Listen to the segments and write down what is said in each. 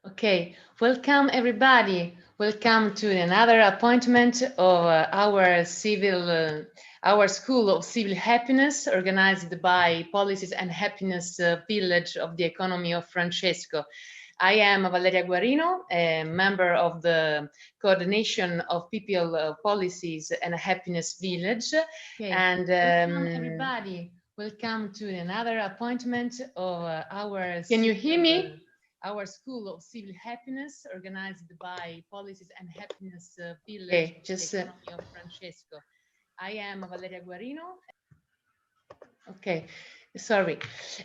Okay, welcome everybody. Welcome to another appointment of our School of Civil Happiness, organized by Policies and Happiness Village of the Economy of Francesco. I am Valeria Guarino, a member of the Coordination of People Policies and Happiness Village. Okay, and welcome everybody. Welcome to another appointment of our. Can you hear me? Our School of Civil Happiness, organized by Policies and Happiness Village, okay, just the Economy of Francesco. I am Valeria Guarino. Okay, sorry.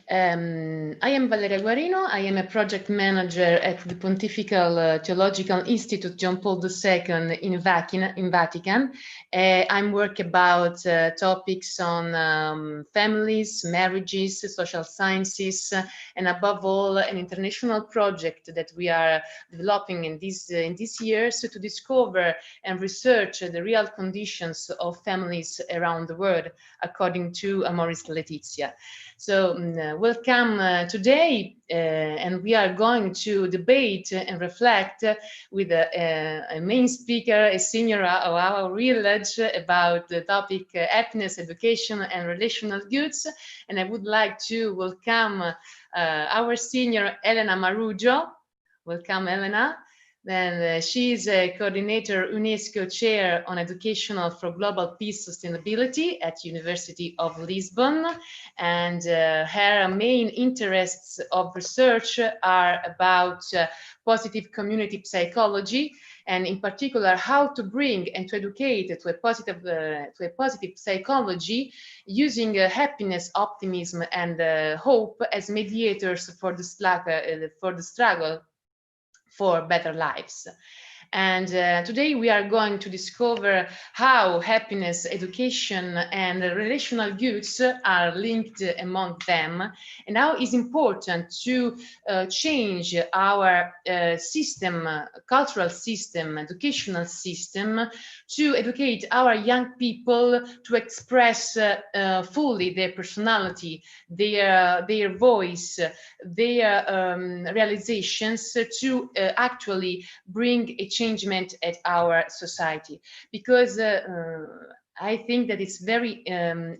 I am Valeria Guarino. I am a project manager at the Pontifical Theological Institute John Paul II in Vatican. I'm work about topics on families, marriages, social sciences, and above all, an international project that we are developing in these years to discover and research the real conditions of families around the world, according to Amoris Laetitia. So welcome today, and we are going to debate and reflect with a main speaker, a senior of our village, about the topic happiness, education, and relational goods. And I would like to welcome our senior, Helena Marujo. Welcome, Helena. Then she is a coordinator UNESCO Chair on Educational for Global Peace Sustainability at University of Lisbon, and her main interests of research are about positive community psychology, and in particular how to bring and to educate to a positive psychology using happiness, optimism, and hope as mediators for the struggle for better lives. And today we are going to discover how happiness, education, and relational goods are linked among them, and how it's important to change our cultural system, educational system, to educate our young people to express fully their personality, their voice, their realizations, to actually bring a changement at our society. Because I think that it's very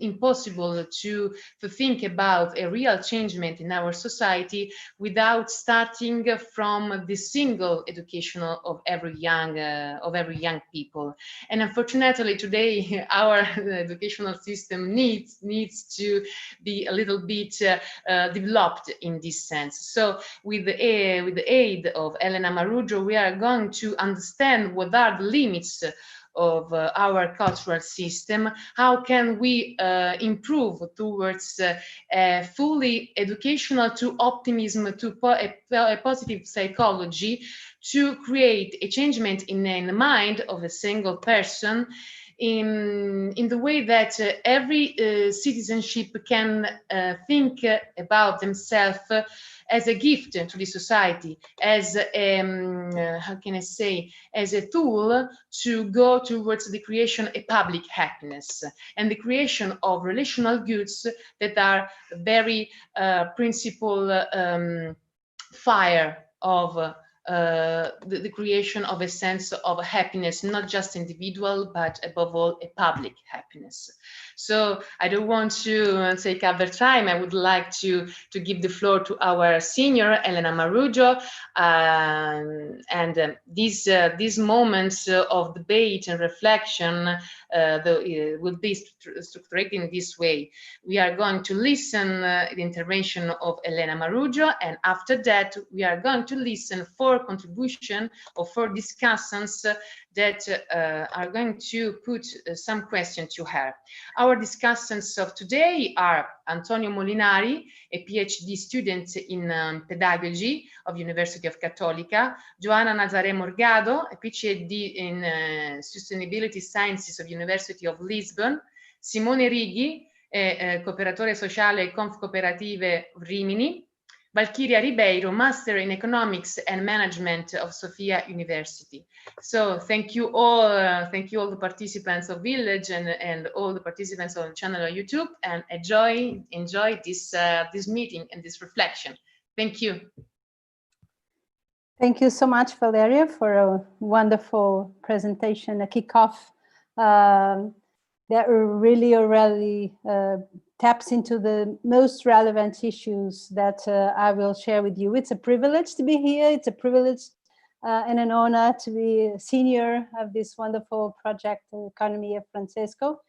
impossible to think about a real changement in our society without starting from the single educational of every young people. And unfortunately, today our educational system needs to be a little bit developed in this sense. So with the aid of Helena Marujo, we are going to understand what are the limits of our cultural system, how can we improve towards fully educational to optimism, to a positive psychology, to create a changement in the mind of a single person, in the way that every citizenship can think about themselves as a gift to the society, as how can I say, as a tool to go towards the creation of public happiness and the creation of relational goods that are very principal fire of the creation of a sense of happiness, not just individual, but above all, a public happiness. So I don't want to take up their time. I would like to give the floor to our senior, Helena Marujo, and these moments of debate and reflection will be structured in this way. We are going to listen the intervention of Helena Marujo, and after that we are going to listen for contribution or for discussions that are going to put some questions to her. Our discussants of today are Antonio Molinari, a PhD student in pedagogy of University of Cattolica, Joanna Nazaré Morgado, a PhD in sustainability sciences of University of Lisbon, Simone Righi, cooperatore sociale Conf Cooperative Rimini, Valkyria Ribeiro, Master in Economics and Management of Sofia University. So thank you all the participants of Village and all the participants on the channel on YouTube, and enjoy this meeting and this reflection. Thank you. Thank you so much, Valeria, for a wonderful presentation, a kickoff that really taps into the most relevant issues that I will share with you. It's a privilege to be here. It's a privilege and an honor to be a senior of this wonderful project, Economy of Francesco.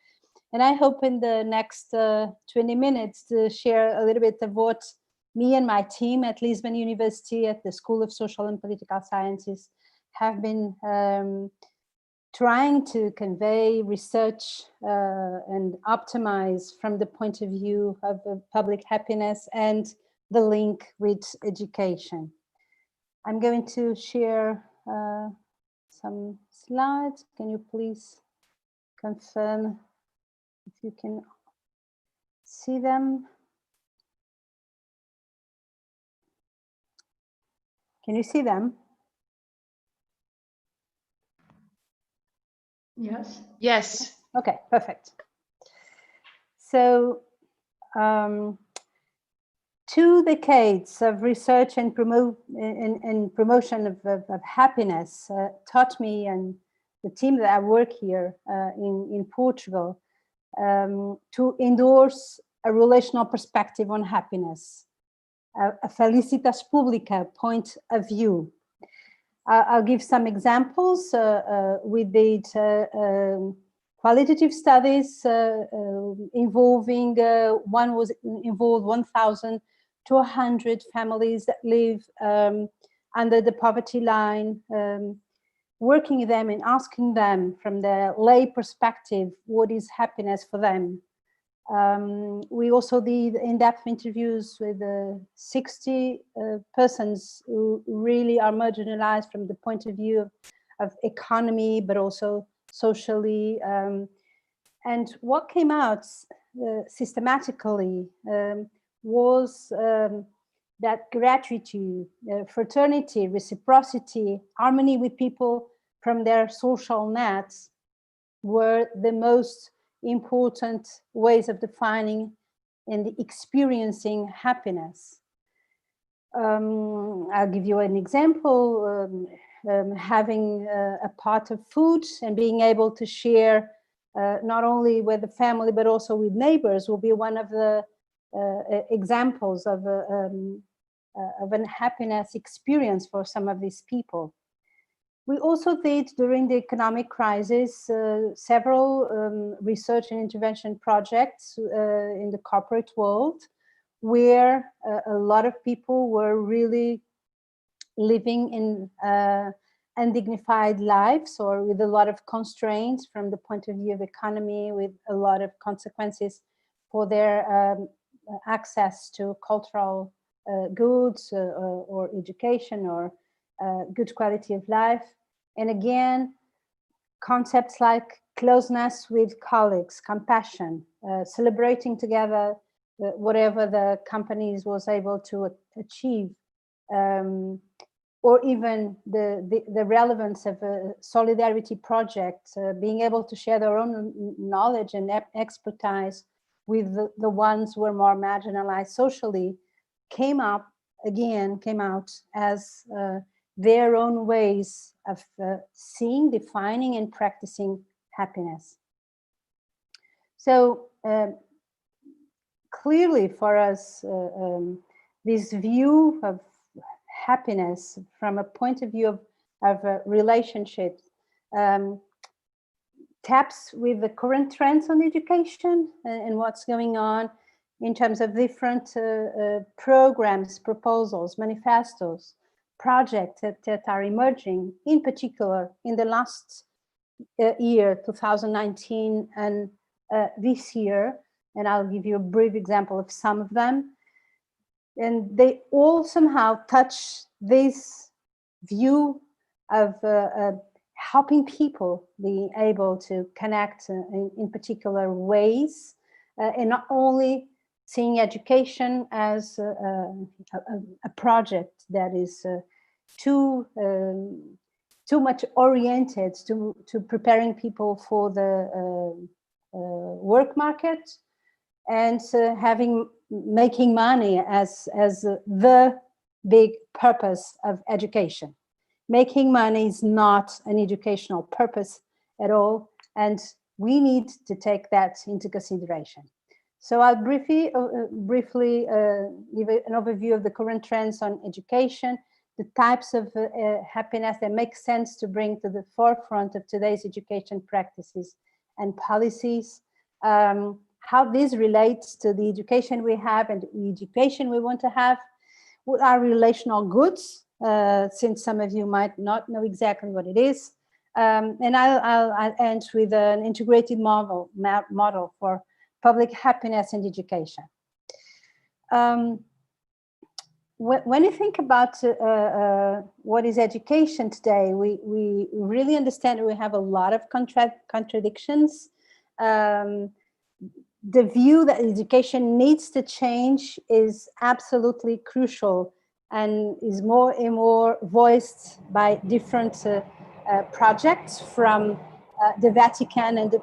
And I hope in the next 20 minutes to share a little bit of what me and my team at Lisbon University at the School of Social and Political Sciences have been trying to convey, research, and optimize from the point of view of public happiness and the link with education. I'm going to share some slides. Can you please confirm if you can see them? Can you see them? Yes. Yes. Okay, perfect. So 2 decades of research and promotion of happiness taught me and the team that I work here in Portugal to endorse a relational perspective on happiness, a felicitas publica point of view. I'll give some examples. We did qualitative studies involving, one was involved 1,200 families that live under the poverty line, working with them and asking them from the lay perspective, what is happiness for them? We also did in-depth interviews with 60 persons who really are marginalized from the point of view of economy, but also socially. And what came out systematically was that gratitude, fraternity, reciprocity, harmony with people from their social nets were the most important ways of defining and experiencing happiness. I'll give you an example. Having a pot of food and being able to share not only with the family but also with neighbors will be one of the examples of an happiness experience for some of these people. We also did, during the economic crisis, several research and intervention projects in the corporate world, where a lot of people were really living in undignified lives or with a lot of constraints from the point of view of economy, with a lot of consequences for their access to cultural goods or education or good quality of life. And again, concepts like closeness with colleagues, compassion, celebrating together whatever the companies was able to achieve, or even the relevance of a solidarity project, being able to share their own knowledge and expertise with the ones who are more marginalized socially, came out as their own ways of seeing, defining, and practicing happiness. So clearly for us, this view of happiness from a point of view of relationships taps with the current trends on education and what's going on in terms of different programs, proposals, manifestos, projects that are emerging, in particular in the last year, 2019, and this year. And I'll give you a brief example of some of them. And they all somehow touch this view of helping people be able to connect in particular ways, and not only seeing education as a project that is too much oriented to preparing people for the work market, and making money as the big purpose of education. making money is not an educational purpose at all, and we need to take that into consideration. So I'll briefly give an overview of the current trends on education, the types of happiness that make sense to bring to the forefront of today's education practices and policies, how this relates to the education we have and the education we want to have, what are relational goods, since some of you might not know exactly what it is, and I'll end with an integrated model for public happiness and education. When you think about what is education today, we really understand that we have a lot of contradictions. The view that education needs to change is absolutely crucial and is more and more voiced by different projects from the Vatican and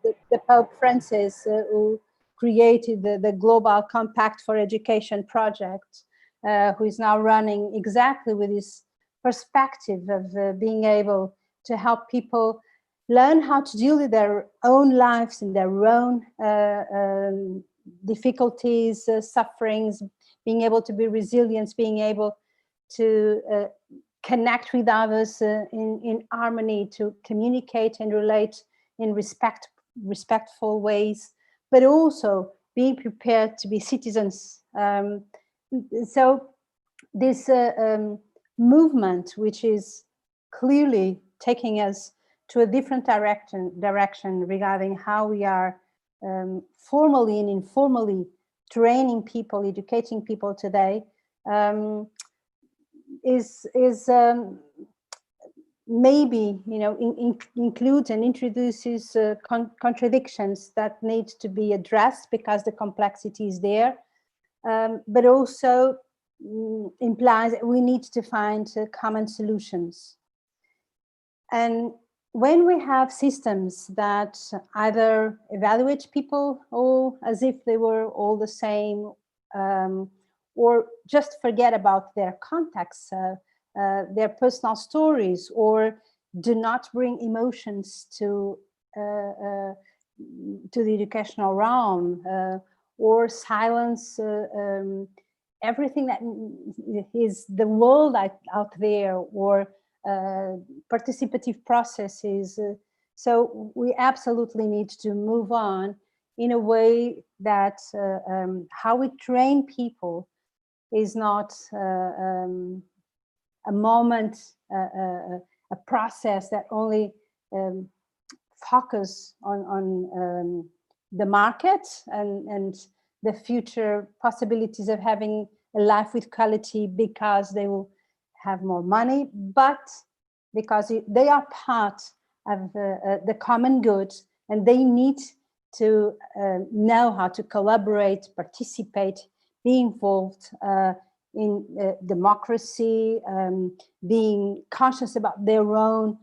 the Pope Francis, who created the Global Compact for Education project, who is now running exactly with this perspective of being able to help people learn how to deal with their own lives and their own difficulties, sufferings, being able to be resilient, being able to connect with others in harmony, to communicate and relate in respectful ways, but also being prepared to be citizens. So this movement, which is clearly taking us to a different direction regarding how we are formally and informally training people, educating people today, is maybe, you know, includes and introduces contradictions that need to be addressed because the complexity is there, but also implies that we need to find common solutions. And when we have systems that either evaluate people all as if they were all the same, or just forget about their context, their personal stories, or do not bring emotions to the educational realm, or silence everything that is the world out there, or participative processes. So we absolutely need to move on in a way that how we train people is not a moment, a process that only focus on the market and the future possibilities of having a life with quality because they will have more money, but because they are part of the common good, and they need to know how to collaborate, participate, be involved in democracy, being conscious about their own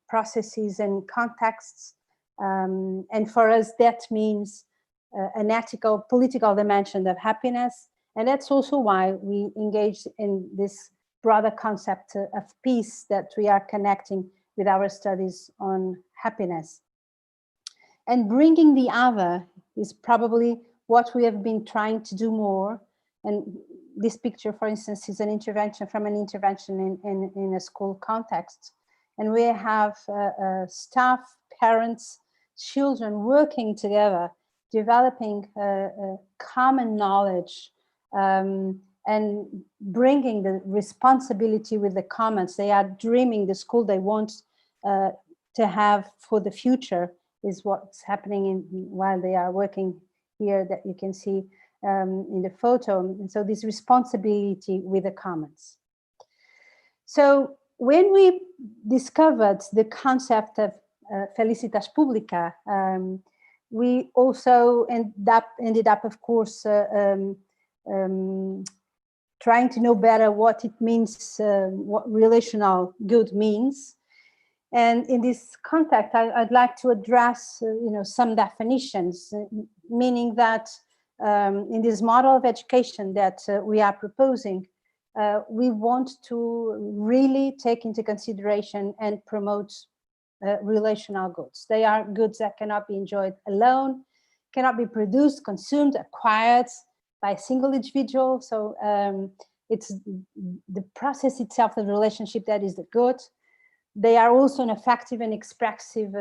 processes and contexts. And for us, that means an ethical, political dimension of happiness. And that's also why we engage in this broader concept of peace that we are connecting with our studies on happiness. And bringing the other is probably what we have been trying to do more. And this picture, for instance, is an intervention from an intervention in a school context. And we have staff, parents, children working together, developing common knowledge, and bringing the responsibility with the commons. They are dreaming the school they want to have for the future is what's happening while they are working here, that you can see in the photo. And so this responsibility with the commons. So when we discovered the concept of Felicitas Publica, we also ended up, of course, trying to know better what it means, what relational good means. And in this context, I'd like to address, some definitions, meaning that in this model of education that we are proposing, we want to really take into consideration and promote relational goods. They are goods that cannot be enjoyed alone, cannot be produced, consumed, acquired by a single individual. So it's the process itself, the relationship, that is the good. They are also an effective and expressive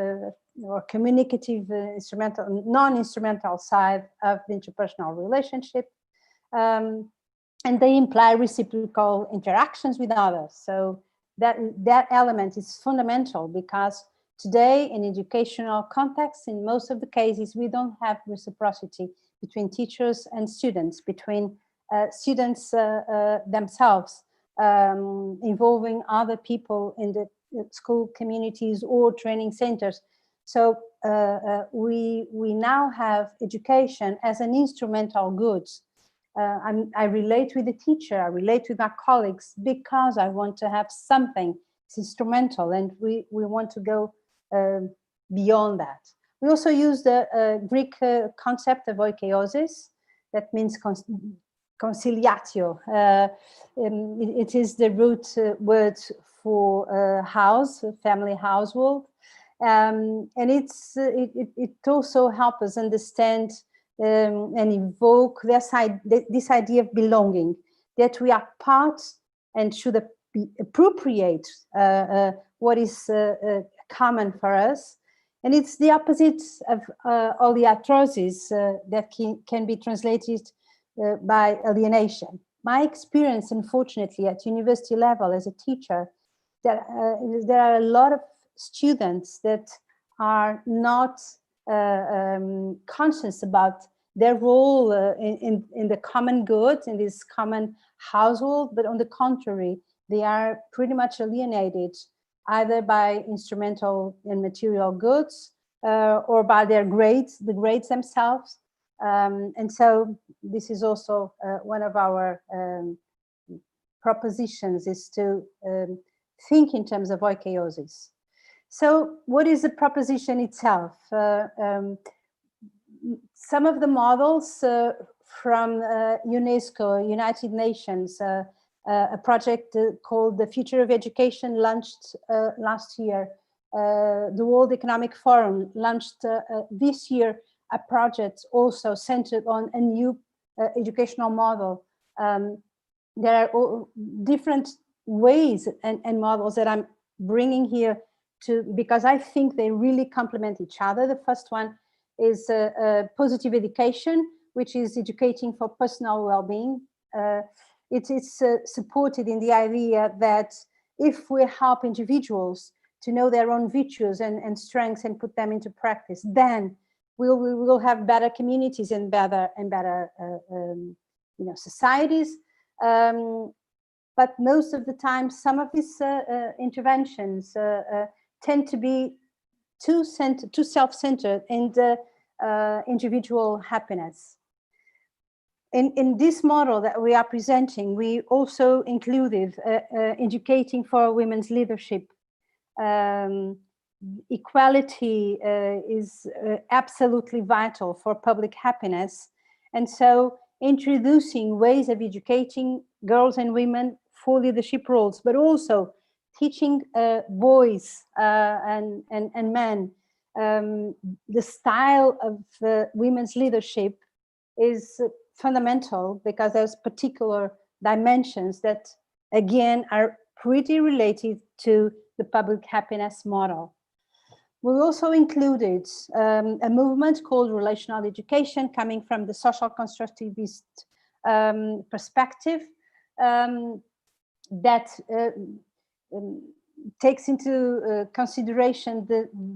or communicative instrumental, non-instrumental side of the interpersonal relationship. And they imply reciprocal interactions with others. So that element is fundamental, because today in educational contexts, in most of the cases, we don't have reciprocity between teachers and students, between students themselves, involving other people in the school communities or training centers. So we now have education as an instrumental good. I relate with the teacher, I relate with my colleagues, because I want to have something. It's instrumental, and we want to go beyond that. We also use the Greek concept of oikeiosis, that means conciliatio. It is the root word for house, family, household. And it also helps us understand and evoke this idea of belonging, that we are part and should appropriate what is common for us. And it's the opposite of oliatrosis that can be translated by alienation. My experience, unfortunately, at university level as a teacher, that there are a lot of students that are not conscious about their role in the common good, in this common household, but on the contrary, they are pretty much alienated either by instrumental and material goods or by their grades, the grades themselves. And so this is also one of our propositions, is to think in terms of oikeiosis. So what is the proposition itself? Some of the models from UNESCO, United Nations, a project called the Future of Education launched last year. The World Economic Forum launched this year a project also centered on a new educational model. There are different ways and models that I'm bringing here because I think they really complement each other. The first one is positive education, which is educating for personal well-being. It is supported in the idea that if we help individuals to know their own virtues and strengths and put them into practice, then we will have better communities and better societies. But most of the time, some of these interventions tend to be too self-centered and individual happiness. In this model that we are presenting, we also included educating for women's leadership. Equality is absolutely vital for public happiness. And so introducing ways of educating girls and women for leadership roles, but also teaching boys and men the style of women's leadership is fundamental, because there's particular dimensions that, again, are pretty related to the public happiness model. We also included a movement called Relational Education, coming from the social constructivist perspective, that takes into consideration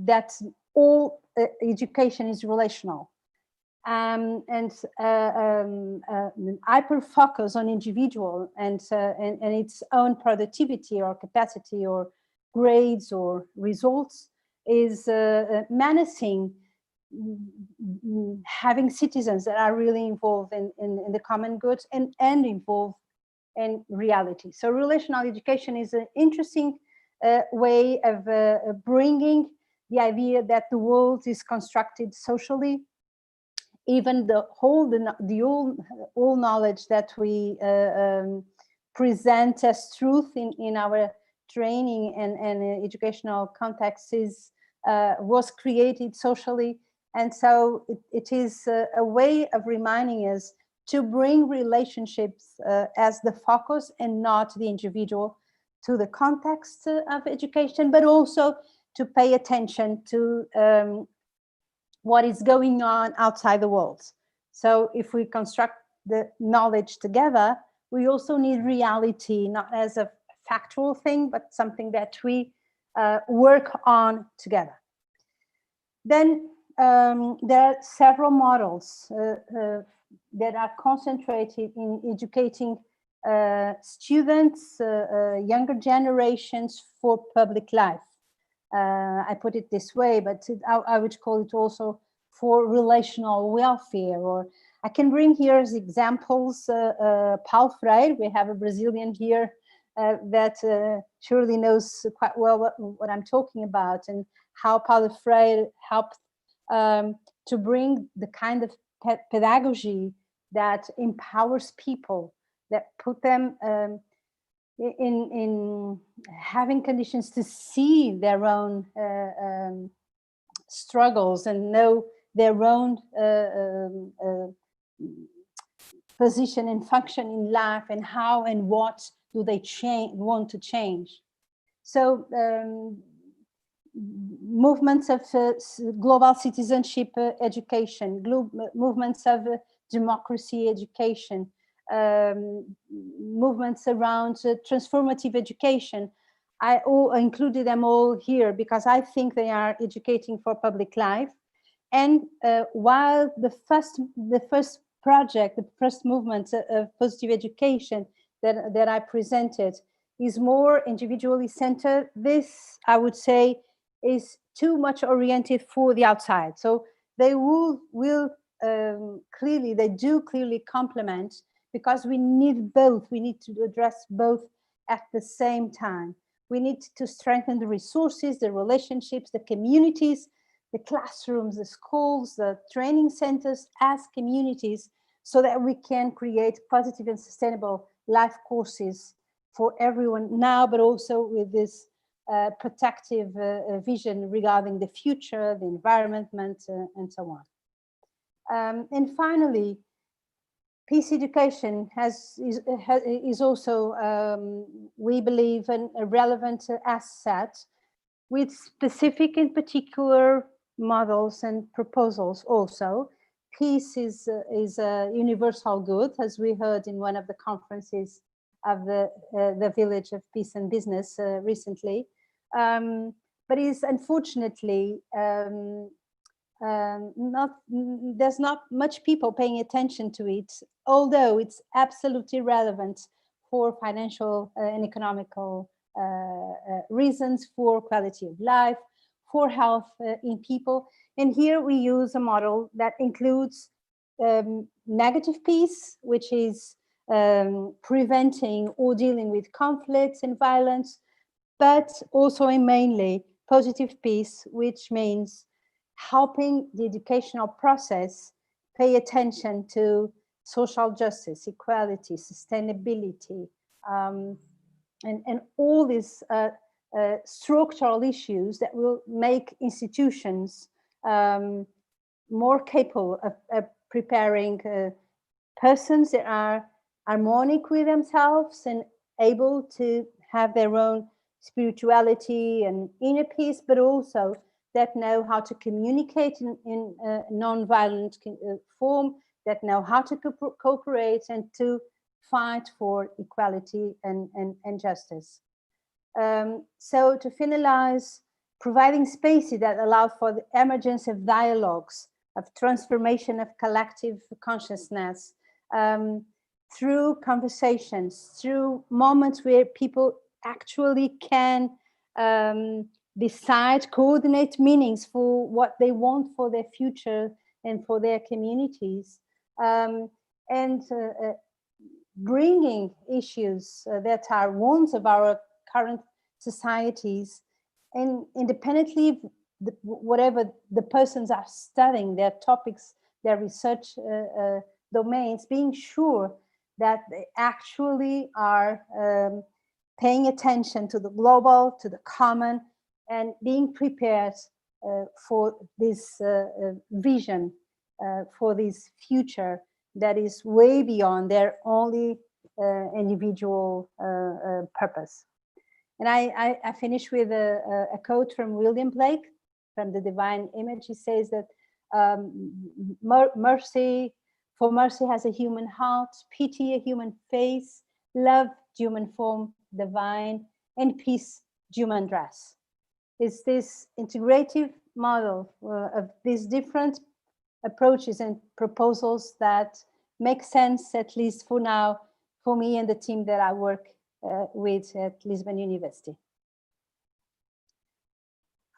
that all education is relational. And hyper focus on individual and its own productivity or capacity or grades or results is menacing having citizens that are really involved in the common good and involved in reality. So relational education is an interesting way of bringing the idea that the world is constructed socially. Even all knowledge that we present as truth in our training and educational contexts was created socially. And so it is a way of reminding us to bring relationships as the focus and not the individual to the context of education, but also to pay attention to what is going on outside the walls. So if we construct the knowledge together, we also need reality, not as a factual thing, but something that we work on together. Then there are several models that are concentrated in educating students, younger generations for public life. I put it this way, but I would call it also for relational welfare. Or I can bring here as examples Paulo Freire. We have a Brazilian here that surely knows quite well what I'm talking about, and how Paulo Freire helped to bring the kind of pedagogy that empowers people, that put them in having conditions to see their own struggles and know their own position and function in life, and how and what do they want to change. So movements of global citizenship education, movements of democracy education, movements around transformative education. I included them all here because I think they are educating for public life. And while the first project, the first movement of positive education that I presented is more individually centered, this, I would say, is too much oriented for the outside. So they will clearly, they do clearly complement, because we need both. We need to address both at the same time. We need to strengthen the resources, the relationships, the communities, the classrooms, the schools, the training centers as communities, so that we can create positive and sustainable life courses for everyone now, but also with this protective vision regarding the future, the environment, and so on. And finally, peace education is also, we believe, a relevant asset, with specific and particular models and proposals also. Peace is a universal good, as we heard in one of the conferences of the Village of Peace and Business recently. But is unfortunately there's not much people paying attention to it, although it's absolutely relevant for financial and economical reasons, for quality of life, for health in people. And here we use a model that includes negative peace, which is preventing or dealing with conflicts and violence, but also and mainly positive peace, which means helping the educational process pay attention to social justice, equality, sustainability, and all these structural issues that will make institutions more capable of preparing persons that are harmonic with themselves and able to have their own spirituality and inner peace, but also that know how to communicate in a non-violent form, that know how to cooperate and to fight for equality and justice. So to finalize, providing spaces that allow for the emergence of dialogues, of transformation of collective consciousness, through conversations, through moments where people actually can decide, coordinate meanings for what they want for their future and for their communities, and bringing issues that are wounds of our current societies, and independently whatever the persons are studying, their topics, their research domains, being sure that they actually are paying attention to the global, to the common, and being prepared for this vision, for this future that is way beyond their only individual purpose. And I finish with a quote from William Blake from the Divine Image. He says that mercy has a human heart, pity a human face, love human form divine, and peace human dress. It's this integrative model of these different approaches and proposals that make sense, at least for now, for me and the team that I work with at Lisbon University.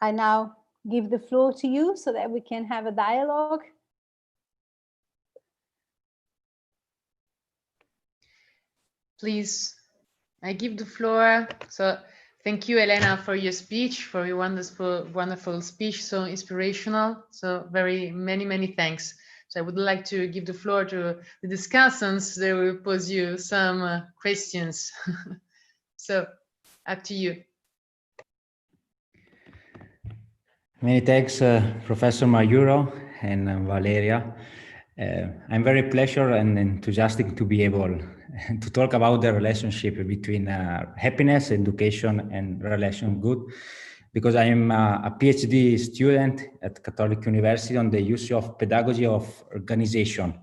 I now give the floor to you so that we can have a dialogue. Please, I give the floor. So thank you, Helena, for your speech, for your wonderful speech, so inspirational. So many thanks. So I would like to give the floor to the discussants. They will pose you some questions. So up to you. Many thanks, Professor Marujo and Valeria. I'm very pleased and enthusiastic to be able to talk about the relationship between happiness, education, and relation good, because I am a PhD student at Catholic University on the use of pedagogy of organization.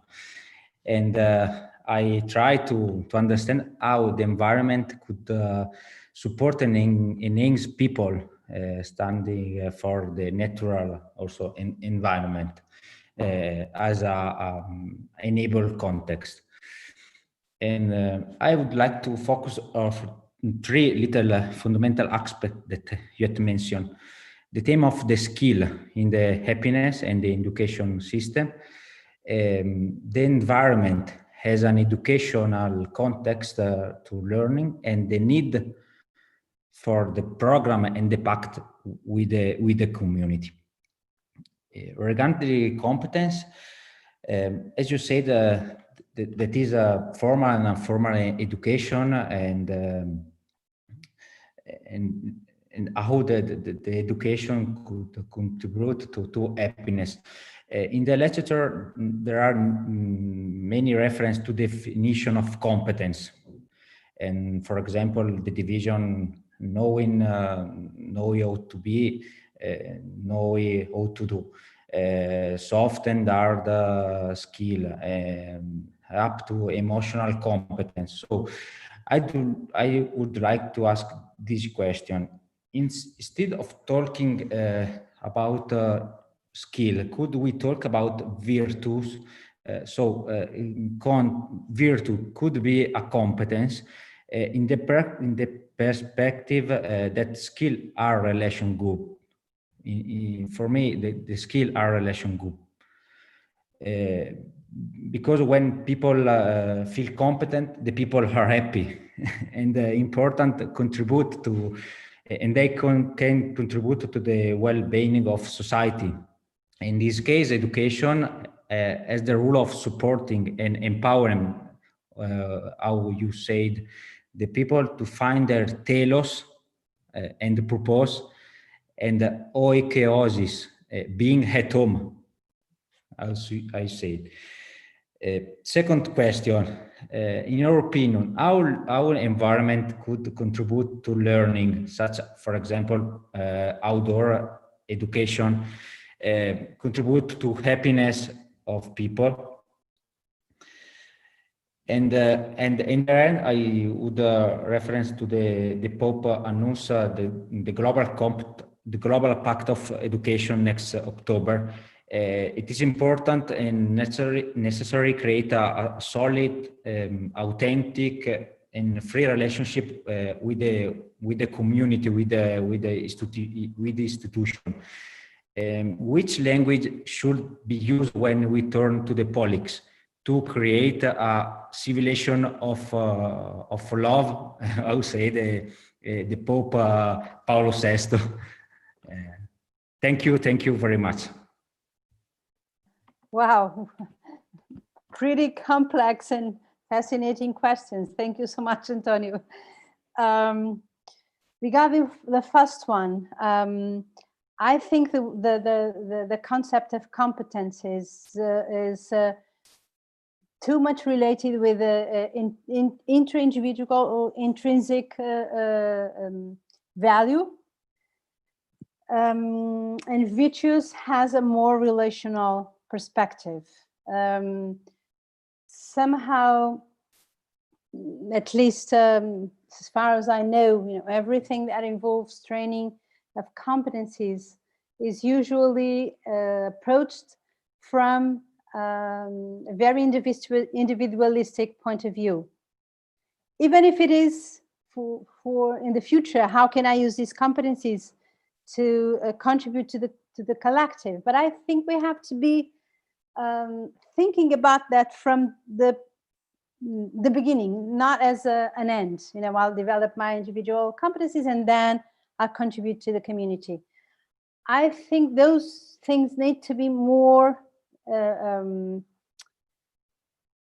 And I try to understand how the environment could support and enhance people standing for the natural also environment as a enable context. And I would like to focus on three little fundamental aspects that you had mentioned. The theme of the skill in the happiness and the education system, the environment has an educational context to learning, and the need for the program and the pact with the community. Regarding the competence, as you said, that is a formal and informal education, and how the education could contribute to happiness. In the literature, there are many references to definition of competence. And for example, the division knowing how to be, knowing how to do, soft and hard skill, up to emotional competence. So I would like to ask this question. Instead of talking about skill, could we talk about virtues? Virtue could be a competence in the perspective that skill are relation group. For me, the skill are relation group. Because when people feel competent, the people are happy and important contribute to, and they can contribute to the well-being of society. In this case, education has the role of supporting and empowering, how you said, the people to find their telos and the purpose, and oikoiosis, being at home, as I said. Second question, in your opinion, how our environment could contribute to learning, such, for example, outdoor education, contribute to happiness of people? And in the end, I would reference to the Pope announce the global pact of education next October. It is important and necessary create a solid, authentic, and free relationship with the community, with the institution. Which language should be used when we turn to the politics to create a civilization of love? I would say the Pope Paolo VI. Thank you very much. Wow, pretty complex and Fascinating questions. Thank you so much, Antonio. Regarding the first one, I think the concept of competence is too much related with inter-individual or intrinsic value. And virtues has a more relational perspective. Somehow, at least as far as I know, everything that involves training of competencies is usually approached from a very individualistic point of view. Even if it is for in the future, how can I use these competencies to contribute to the collective? But I think we have to be thinking about that from the beginning, not as an end. I'll develop my individual competencies and then I'll contribute to the community. I think those things need to be more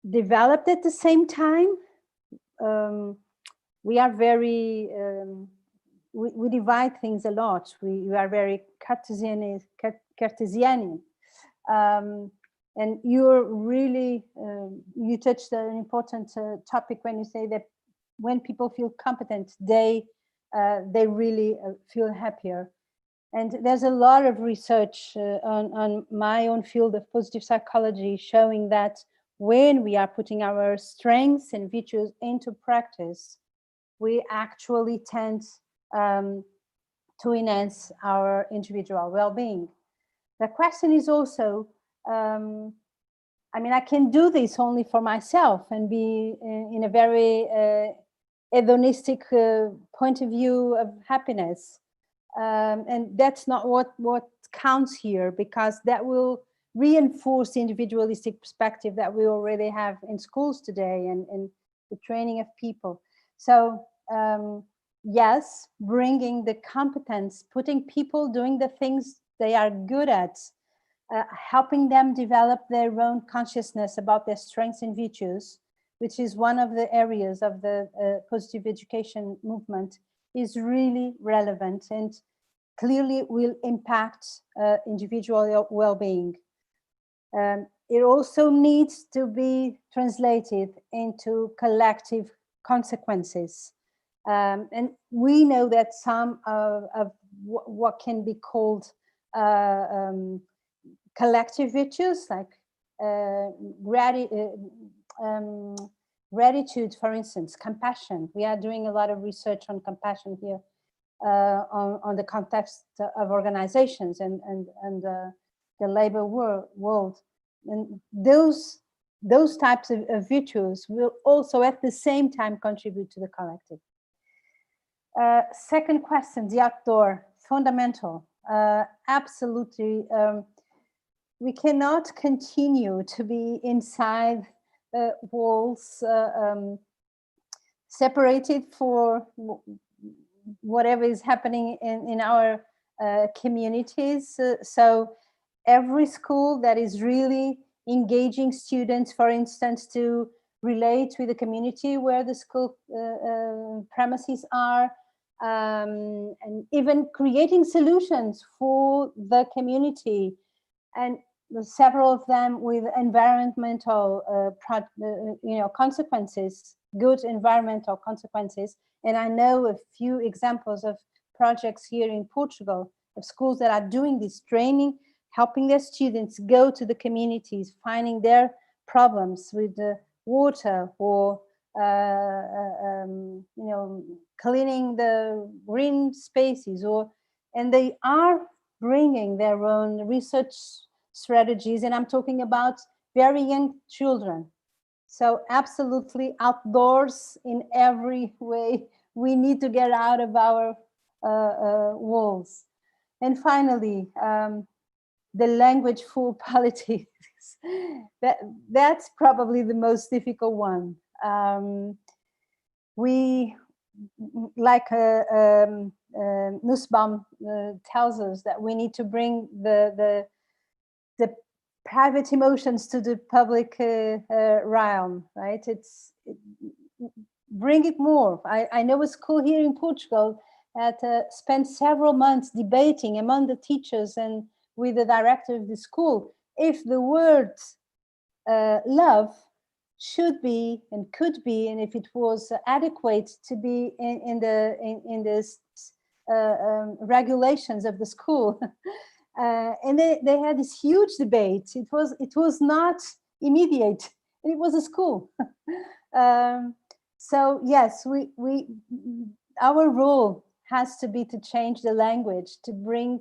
developed at the same time. We are very we divide things a lot. We are very Cartesian. And you're really, you touched an important topic when you say that when people feel competent, they really feel happier. And there's a lot of research on my own field of positive psychology showing that when we are putting our strengths and virtues into practice, we actually tend to enhance our individual well-being. The question is also, I mean, I can do this only for myself and be in a very hedonistic point of view of happiness. And that's not what counts here, because that will reinforce the individualistic perspective that we already have in schools today and the training of people. So yes, bringing the competence, putting people doing the things they are good at, helping them develop their own consciousness about their strengths and virtues, which is one of the areas of the positive education movement, is really relevant and clearly will impact individual well-being. It also needs to be translated into collective consequences. And we know that some of what can be called collective virtues, like gratitude, for instance, compassion. We are doing a lot of research on compassion here on the context of organizations and the labor world. And those types of virtues will also at the same time contribute to the collective. Second question, the outdoor, fundamental. Absolutely. We cannot continue to be inside walls, separated for whatever is happening in our communities. So every school that is really engaging students, for instance, to relate with the community where the school premises are, and even creating solutions for the community, and several of them with environmental consequences, good environmental consequences. And I know a few examples of projects here in Portugal of schools that are doing this training, helping their students go to the communities, finding their problems with the water or cleaning the green spaces, and they are bringing their own research strategies, and I'm talking about very young children. So absolutely outdoors in every way. We need to get out of our walls. And finally, the language for politics. That's probably the most difficult one. We, like Nussbaum tells us, that we need to bring the private emotions to the public realm, right? Bring it more. I know a school here in Portugal that spent several months debating among the teachers and with the director of the school if the word love should be and could be, and if it was adequate to be in the regulations of the school. And they had this huge debate. It was not immediate. It was a school. So yes, our role has to be to change the language, to bring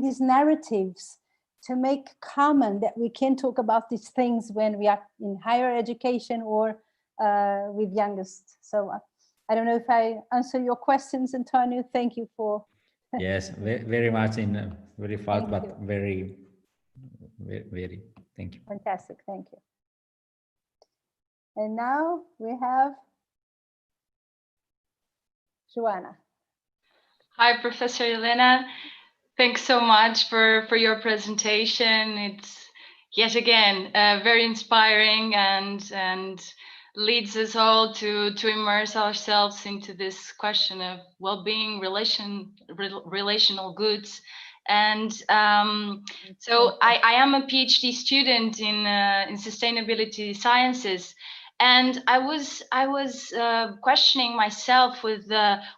these narratives, to make common that we can talk about these things when we are in higher education or with youngest. So I don't know if I answer your questions, Antonio. Thank you for. Yes, very much in very fast, but very, very. Thank you. Fantastic. Thank you. And now we have Joanna. Hi, Professor Helena. Thanks so much for your presentation. It's yet again very inspiring and leads us all to immerse ourselves into this question of well-being, relational goods. And so I am a PhD student in sustainability sciences. And I was questioning myself with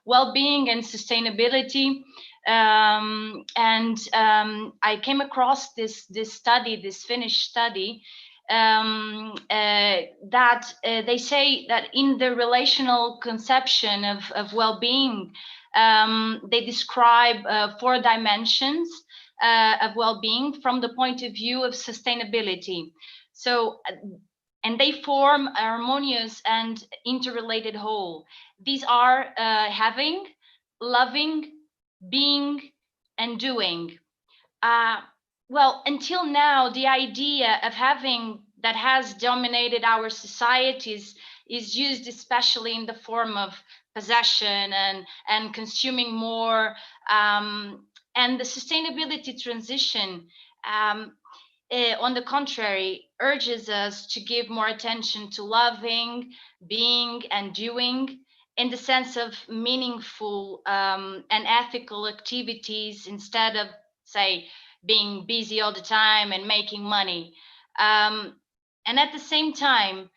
well-being and sustainability, and I came across this study, this Finnish study, that they say that in the relational conception of well-being, they describe 4 dimensions of well-being from the point of view of sustainability. So. And they form a harmonious and interrelated whole. These are having, loving, being, and doing. Well, until now, the idea of having that has dominated our societies is used especially in the form of possession and consuming more. And the sustainability transition, on the contrary, urges us to give more attention to loving, being, and doing in the sense of meaningful and ethical activities instead of, say, being busy all the time and making money. And at the same time,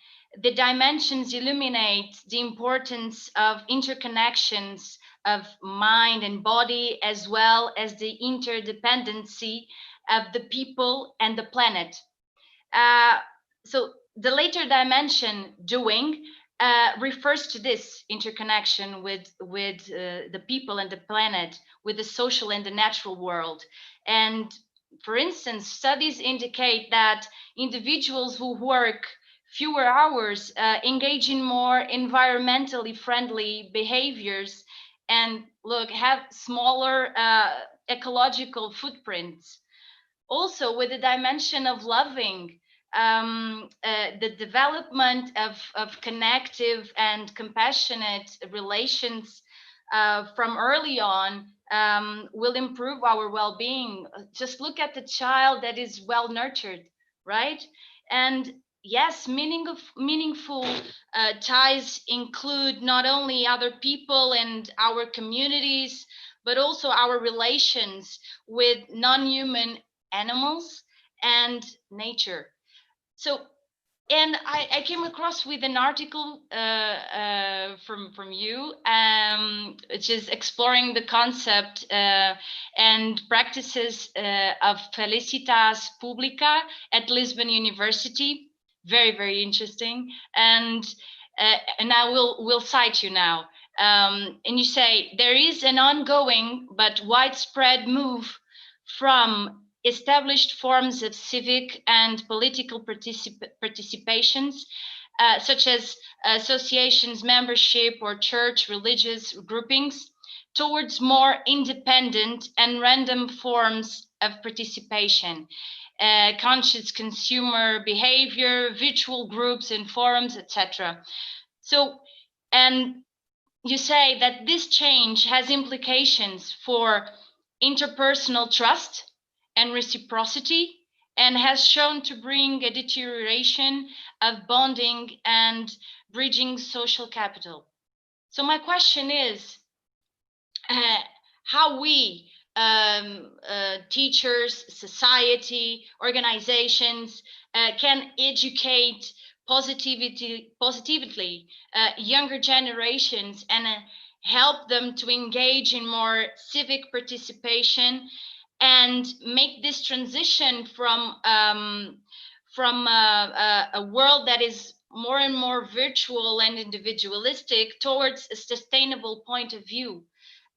the dimensions illuminate the importance of interconnections of mind and body, as well as the interdependency of the people and the planet. So the later dimension, doing, refers to this interconnection with the people and the planet, with the social and the natural world. And for instance, studies indicate that individuals who work fewer hours engage in more environmentally friendly behaviors and have smaller ecological footprints. Also, with the dimension of loving, the development of connective and compassionate relations from early on will improve our well-being. Just look at the child that is well nurtured, right? And yes, meaningful ties include not only other people and our communities, but also our relations with non-human animals and nature. So, and I came across with an article from you, which is exploring the concept and practices of felicitas publica at Lisbon University. Very, very interesting. And I will cite you now. And you say, there is an ongoing but widespread move from established forms of civic and political participations, such as associations, membership, or church religious groupings, towards more independent and random forms of participation, conscious consumer behavior, virtual groups and forums, etc. So, and you say that this change has implications for interpersonal trust and reciprocity, and has shown to bring a deterioration of bonding and bridging social capital. So my question is, how we, teachers, society, organizations, can educate positively younger generations and help them to engage in more civic participation and make this transition from a world that is more and more virtual and individualistic towards a sustainable point of view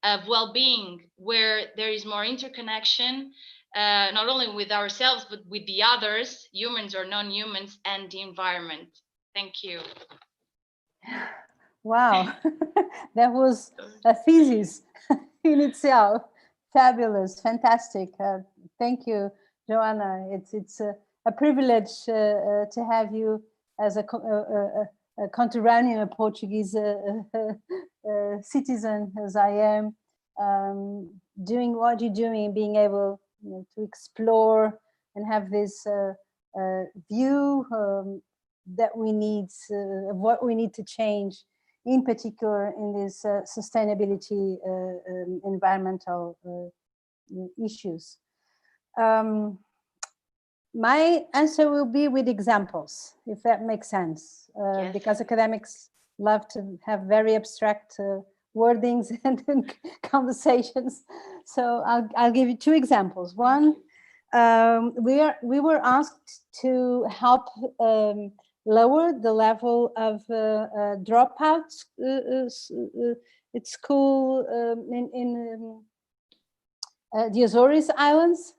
of well-being, where there is more interconnection, not only with ourselves, but with the others, humans or non-humans, and the environment. Thank you. Wow, that was a thesis in itself. Fabulous, fantastic. Thank you, Joanna. It's a privilege to have you as a contemporary, a Portuguese citizen, as I am, doing what you're doing, being able, you know, to explore and have this view that we need, of what we need to change, in particular in these sustainability environmental issues. My answer will be with examples, if that makes sense, Yes. because academics love to have very abstract wordings and conversations. So I'll give you two examples. One, we were asked to help lower the level of dropouts at school in the Azores Islands.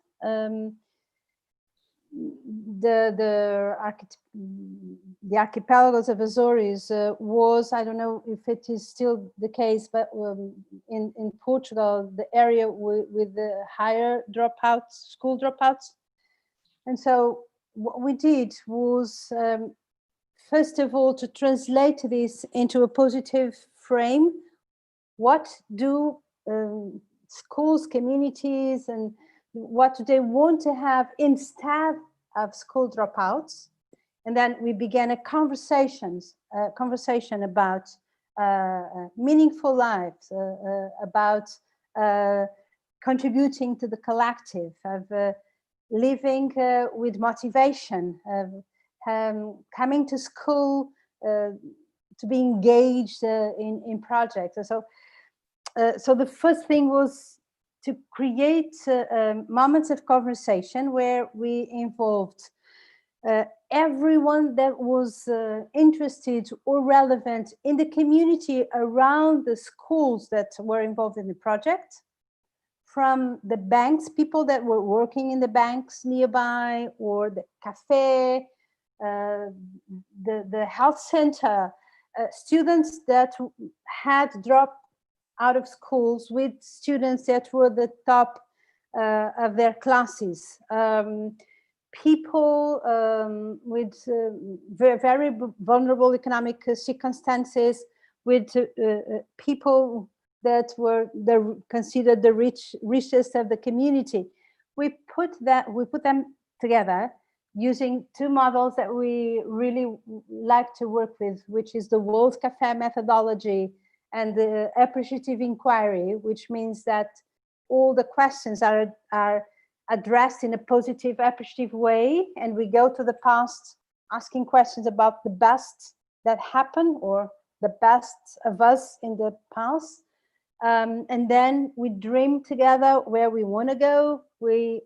The archipelagos of Azores was, I don't know if it is still the case, but in Portugal, the area with the higher dropouts, school dropouts. And so what we did was, first of all, to translate this into a positive frame. What do schools, communities, and what do they want to have instead of school dropouts? And then we began a conversation about meaningful lives, about contributing to the collective, of living with motivation, of coming to school to be engaged in projects. And so the first thing was to create moments of conversation where we involved everyone that was interested or relevant in the community around the schools that were involved in the project, from the banks, people that were working in the banks nearby, or the cafe, the health center, students that had dropped out of schools with students that were the top of their classes, people with very vulnerable economic circumstances, with people that were considered the richest of the community. We put them together using two models that we really like to work with, which is the World Cafe methodology and the appreciative inquiry, which means that all the questions are addressed in a positive, appreciative way, and we go to the past asking questions about the best that happened or the best of us in the past. And then we dream together where we want to go. We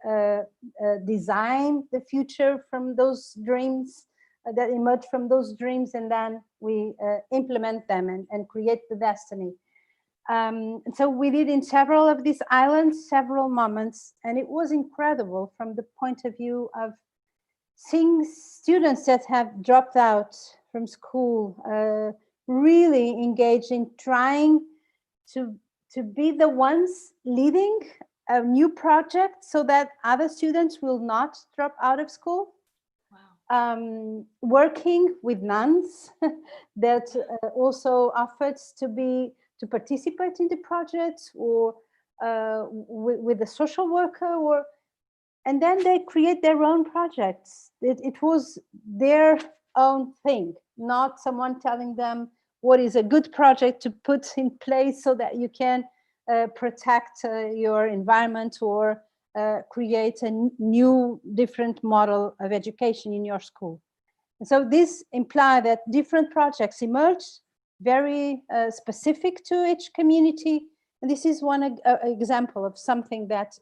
design the future from those dreams that emerge from those dreams, and then we implement them and create the destiny. And so we did in several of these islands, several moments, and it was incredible from the point of view of seeing students that have dropped out from school really engaged in trying to be the ones leading a new project so that other students will not drop out of school. Wow. Working with nuns that also offered to participate in the project, or with a social worker, or And then they create their own projects. It was their own thing, not someone telling them what is a good project to put in place so that you can protect your environment or create a new, different model of education in your school. And so this implies that different projects emerge, very specific to each community. And this is one example of something that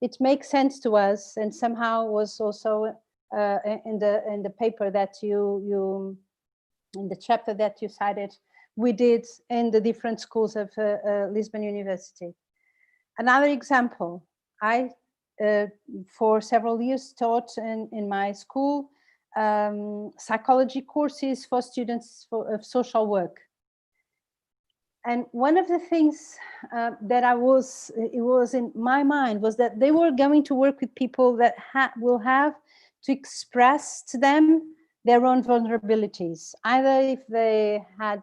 it makes sense to us, and somehow was also in the paper that you in the chapter that you cited, we did in the different schools of Lisbon University. Another example, I for several years taught in my school psychology courses for students of social work. And one of the things that it was in my mind was that they were going to work with people that will have to express to them their own vulnerabilities, either if they had,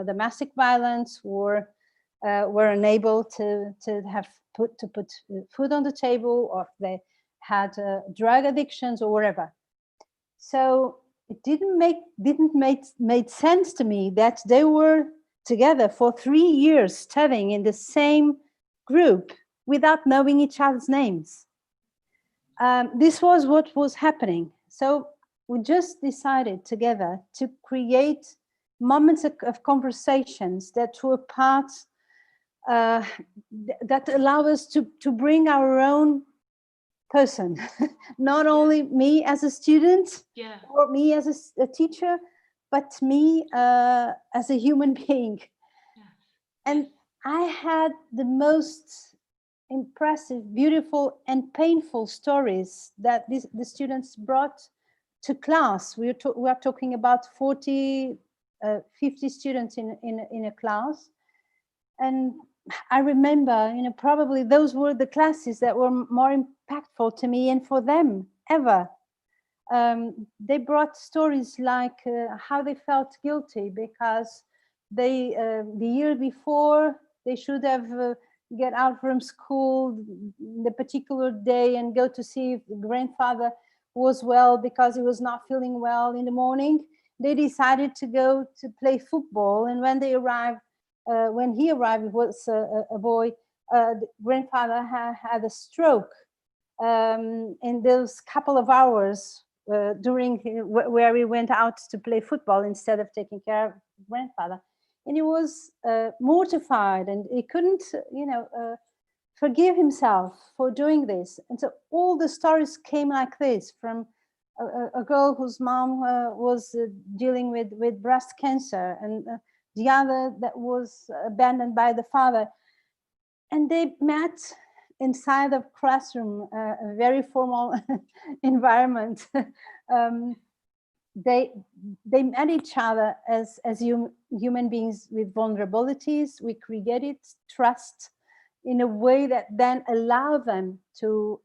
domestic violence or were unable to put food on the table, or if they had drug addictions or whatever. So it didn't make sense to me that they were together for 3 years studying in the same group without knowing each other's names. This was what was happening. So we just decided together to create moments of conversations that were part, that allow us to bring our own person, not only me as a student, Yeah. or me as a teacher, but me as a human being. Yeah. And I had the most impressive, beautiful, and painful stories that the students brought to class. We are talking about 40, 50 students in a class. And I remember, probably those were the classes that were more impactful to me and for them ever. They brought stories like how they felt guilty because they, the year before, they should have get out from school the particular day and go to see if the grandfather was well because he was not feeling well in the morning. They decided to go to play football, and when they arrived, when he arrived, it was a boy, the grandfather had a stroke in those couple of hours during where we went out to play football instead of taking care of grandfather. And he was mortified, and he couldn't, forgive himself for doing this. And so all the stories came like this, from a girl whose mom was dealing with breast cancer, and the other that was abandoned by the father. And they met inside of classroom, a very formal environment. They met each other as human beings with vulnerabilities. We created trust in a way that then allowed them to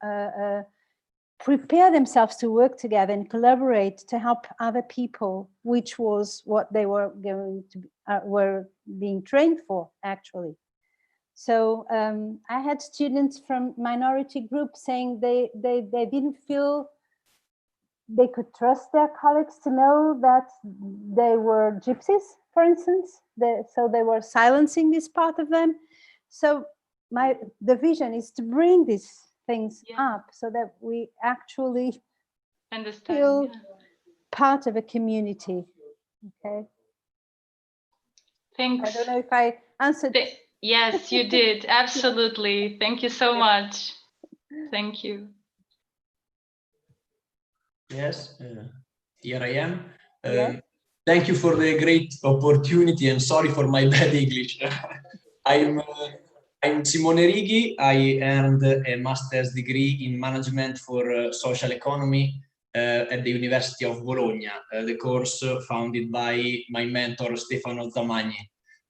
prepare themselves to work together and collaborate to help other people, which was what they were going to were being trained for, actually. So I had students from minority groups saying they didn't feel they could trust their colleagues to know that they were gypsies, for instance. So they were silencing this part of them. So the vision is to bring these things up so that we actually feel part of a community. Okay. Thanks. I don't know if I answered. Yes, you did. Absolutely. Thank you so much. Thank you. Yes, here I am. Yes. Thank you for the great opportunity, and sorry for my bad English. I'm Simone Righi. I earned a master's degree in management for social economy at the University of Bologna, the course founded by my mentor Stefano Zamagni.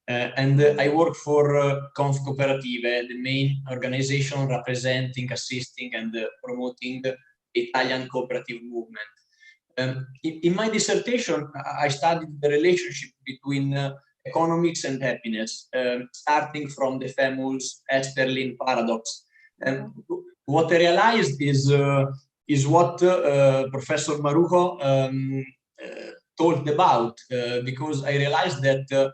And I work for Conf Cooperative, the main organization representing, assisting, and promoting the Italian cooperative movement. In my dissertation, I studied the relationship between economics and happiness, starting from the famous Easterlin paradox. what I realized is what Professor Marujo talked about, because I realized that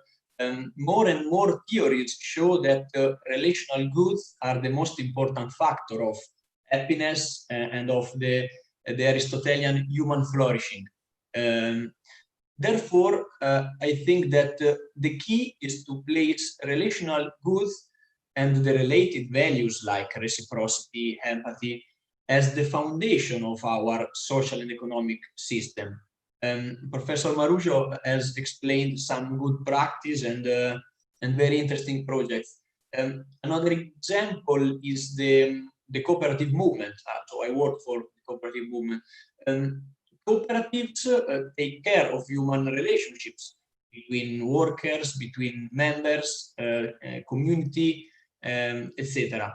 more and more theories show that relational goods are the most important factor of happiness and of the Aristotelian human flourishing. Therefore, I think that the key is to place relational goods and the related values like reciprocity, empathy, as the foundation of our social and economic system. Professor Marujo has explained some good practice and very interesting projects. Another example is the cooperative movement. So I work for the cooperative movement. Cooperatives take care of human relationships between workers, between members, community, etc.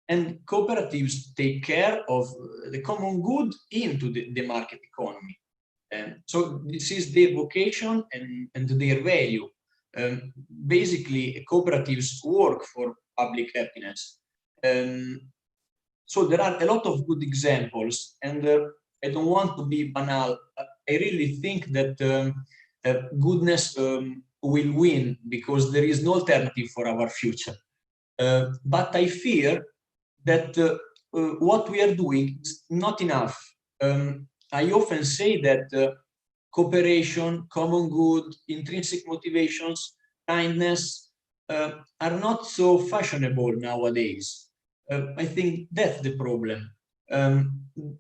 And cooperatives take care of the common good into the market economy. So this is their vocation and their value. Basically, cooperatives work for public happiness. So there are a lot of good examples, and I don't want to be banal. I really think that goodness will win because there is no alternative for our future. But I fear that what we are doing is not enough. I often say that cooperation, common good, intrinsic motivations, kindness are not so fashionable nowadays. I think that's the problem.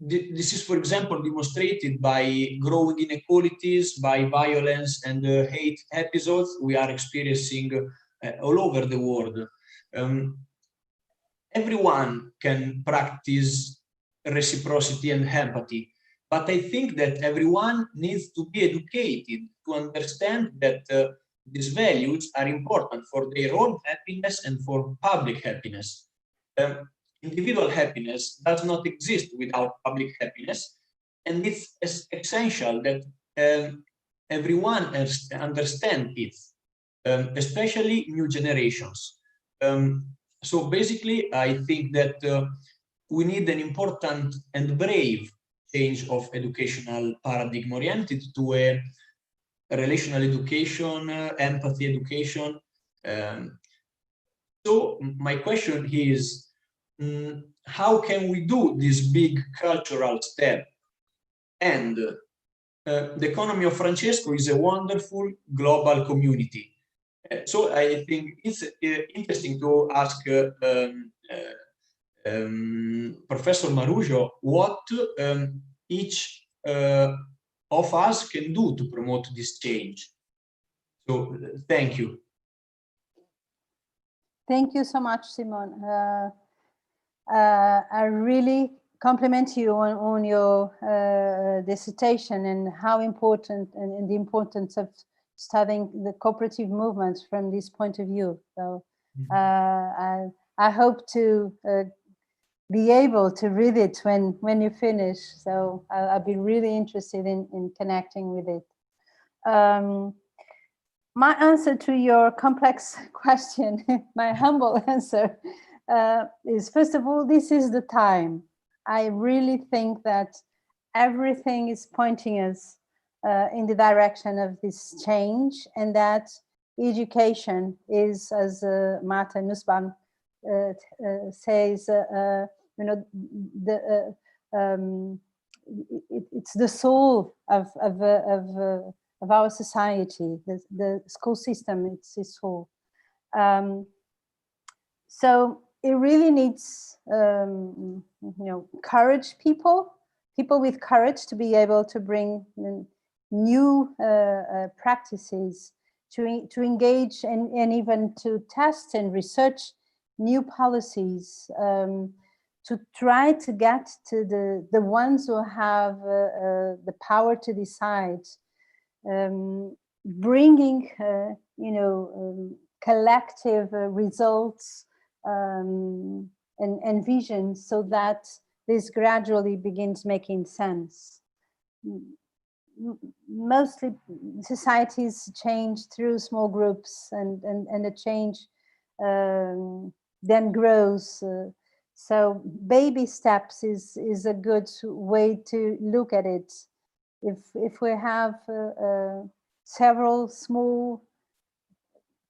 This is, for example, demonstrated by growing inequalities, by violence and hate episodes we are experiencing all over the world. Everyone can practice reciprocity and empathy, but I think that everyone needs to be educated to understand that these values are important for their own happiness and for public happiness. Individual happiness does not exist without public happiness, and it's essential that everyone understand it, especially new generations. So basically, I think that we need an important and brave change of educational paradigm oriented to a relational education, empathy education. So my question is, how can we do this big cultural step? And the economy of Francesco is a wonderful global community. So I think it's interesting to ask Professor Marujo what each of us can do to promote this change. So thank you. Thank you so much, Simon. I really compliment you on your dissertation and how important and the importance of studying the cooperative movements from this point of view. So I hope to be able to read it when you finish. So I'll be really interested in connecting with it. My answer to your complex question, my humble answer, is first of all, this is the time. I really think that everything is pointing us in the direction of this change, and that education is, as Martha Nussbaum says, you know, it's the soul of our society. The school system, it's its soul. So it really needs, you know, courage, people with courage to be able to bring new practices, to engage and even to test and research new policies, to try to get to the ones who have the power to decide, bringing, you know, collective results and visions, so that this gradually begins making sense. Mostly societies change through small groups, and the change then grows. So baby steps is a good way to look at it. If we have several small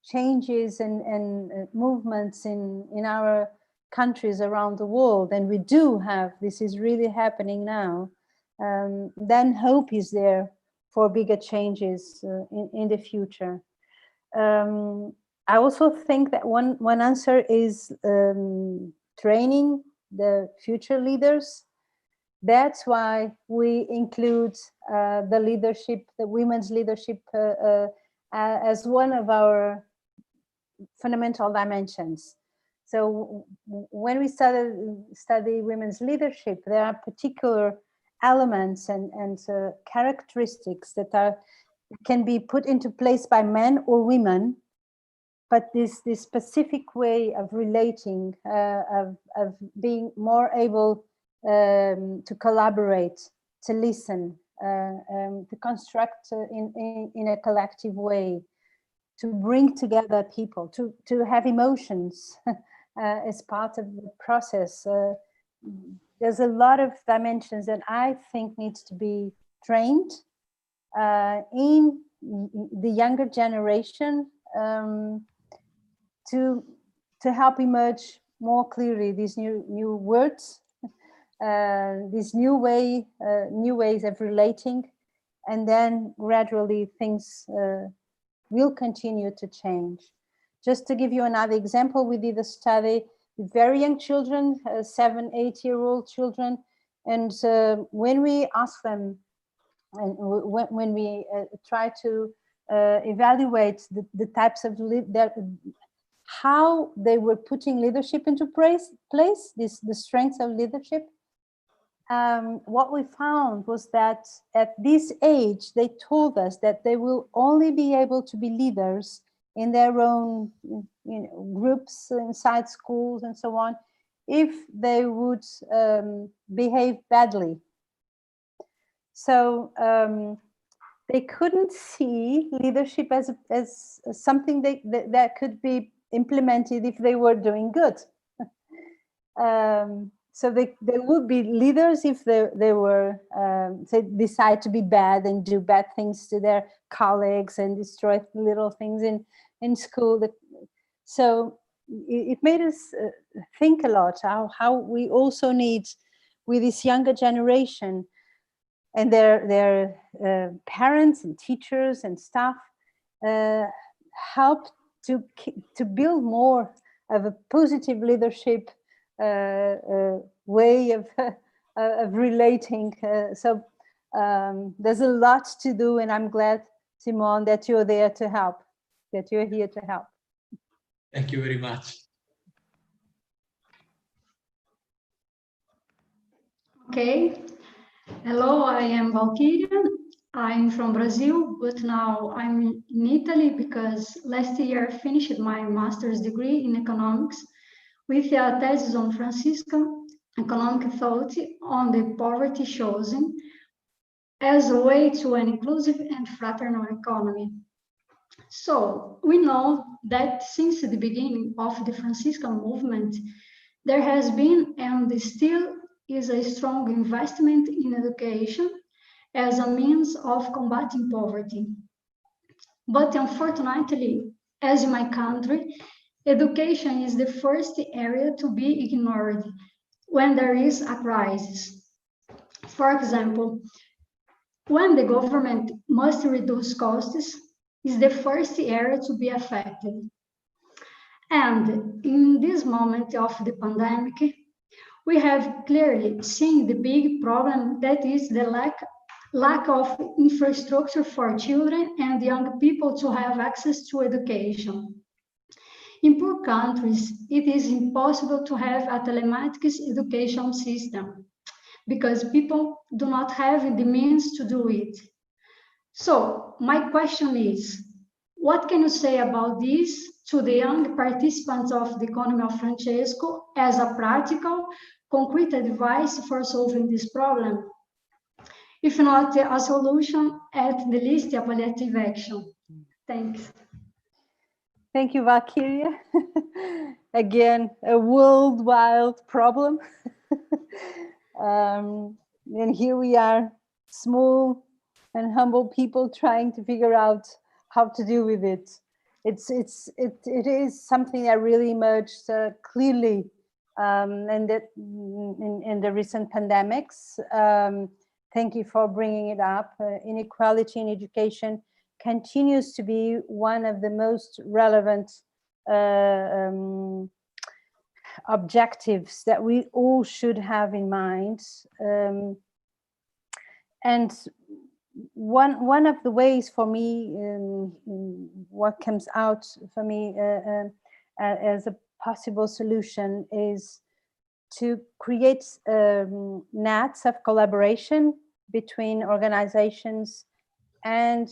changes and movements in our countries around the world, and we do have, this is really happening now, then hope is there for bigger changes in the future. I also think that one answer is training the future leaders. That's why we include the leadership, the women's leadership, as one of our fundamental dimensions. So when we study women's leadership, there are particular elements and characteristics that can be put into place by men or women, but this specific way of relating, of being more able to collaborate, to listen, to construct in a collective way, to bring together people, to have emotions as part of the process. There's a lot of dimensions that I think needs to be trained in the younger generation to help emerge more clearly these new words, these new ways of relating, and then gradually things will continue to change. Just to give you another example, we did a study with very young children, 7, 8-year-old children, and when we asked them, and when we try to evaluate the types of how they were putting leadership into place, the strengths of leadership, what we found was that at this age, they told us that they will only be able to be leaders in their own groups inside schools and so on, if they would behave badly. So they couldn't see leadership as something that could be implemented if they were doing good. So they would be leaders if they were they decide to be bad and do bad things to their colleagues and destroy little things in school. So it made us think a lot how we also need, with this younger generation and their parents and teachers and staff, help to build more of a positive leadership way of relating. So there's a lot to do, and I'm glad, Simone, that you're there to help, that you're here to help. Thank you very much. Okay. Hello, I am Valkyria. I'm from Brazil, but now I'm in Italy because last year I finished my master's degree in economics with a thesis on Franciscan economic thought on the poverty chosen as a way to an inclusive and fraternal economy. So we know that since the beginning of the Franciscan movement, there has been and still is a strong investment in education as a means of combating poverty. But unfortunately, as in my country, education is the first area to be ignored when there is a crisis. For example, when the government must reduce costs, is the first area to be affected. And in this moment of the pandemic, we have clearly seen the big problem that is the lack of infrastructure for children and young people to have access to education. In poor countries, it is impossible to have a telematics education system because people do not have the means to do it. So my question is, what can you say about this to the young participants of the economy of Francesco as a practical, concrete advice for solving this problem? If not a solution, at the least a palliative action. Thanks. Thank you, Valkyria. Again, a worldwide problem. And here we are, small and humble people trying to figure out how to deal with it. It is something that really emerged clearly in the recent pandemics. Thank you for bringing it up. Inequality in education continues to be one of the most relevant objectives that we all should have in mind. And one of the ways for me, what comes out for me as a possible solution is to create nets of collaboration between organizations and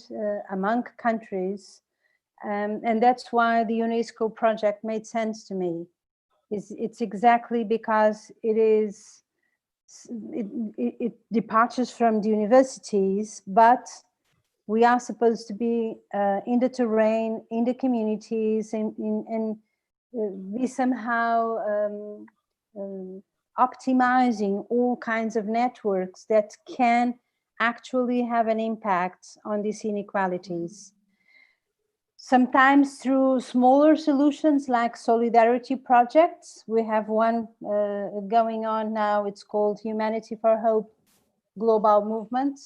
among countries. And that's why the UNESCO project made sense to me. It's exactly because it departures from the universities, but we are supposed to be in the terrain, in the communities, and be somehow optimizing all kinds of networks that can actually have an impact on these inequalities. Sometimes through smaller solutions like solidarity projects. We have one going on now. It's called Humanity for Hope Global Movement,